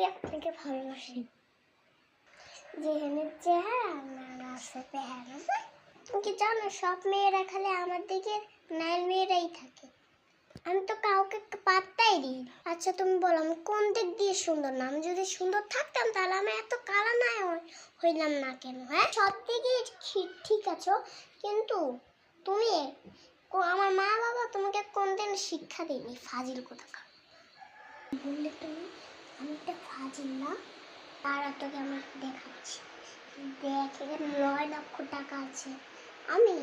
আপনাকে ভালোবাসি, যেখানে চেহারা আপনার আছে পেহারা। তুমি কি জানো সব মেয়েরা খালি আমার দিকে নাইল মেয়েরাই থাকে, আমি তো কাউকে পাত্তাই দিই না। আচ্ছা তুমি বলো আমি কোন দিক দিয়ে সুন্দর না? আমি যদি সুন্দর থাকতাম তাহলে আমি এত কালা না হইলাম না কেন? হ্যাঁ, সব দিকেই ঠিক আছো, কিন্তু তুমি আমার মা বাবা তোমাকে কোনদিন শিক্ষা দেয়নি ফাজিল কোথাকার। বললে তুমি আমি একটা ফাজিল না? তারা তোকে আমার দেখাচ্ছি, দেখ এখানে 9 লক্ষ টাকা আছে, আমি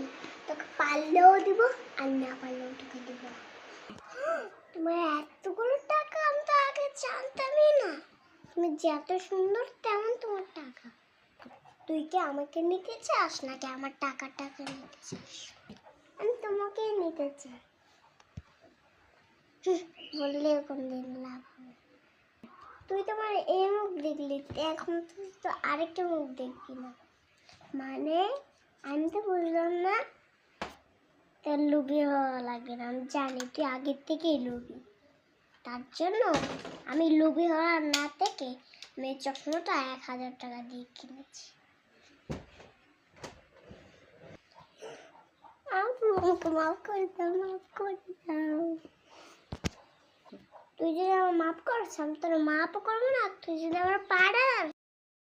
তোকে পারলেও দিব আর না পারলেও তোকে দিব। তোমার এতগুলো টাকা আমি তো আগে জানতামই না। তুমি যত সুন্দর তেমন তোমার টাকা। তুই কি আমাকে নিতে চাস নাকি আমার টাকা নিতে চাস? আমি তোমাকে নিতে চাই। বললেও কোনদিন লাভ হবে। তুই তোমার এই মুখ দেখলি, এখন তুই তো আরেকটা মুখ দেখবি না। মানে আমি তো বুঝলাম না তোর লুবি হওয়া লাগে না। আমি জানি তুই আগের থেকেই লুবি, তার জন্য আমি লুবি হওয়ার না থেকে আমি চশমাটা 1000 টাকা দিয়ে কিনেছি। আমাকে মাফ করে দাও, মাফ করে দাও। তুই যদি আমার মাফ করছ আমি তোর মাফও করবো না। তুই যদি আমার পাড়ার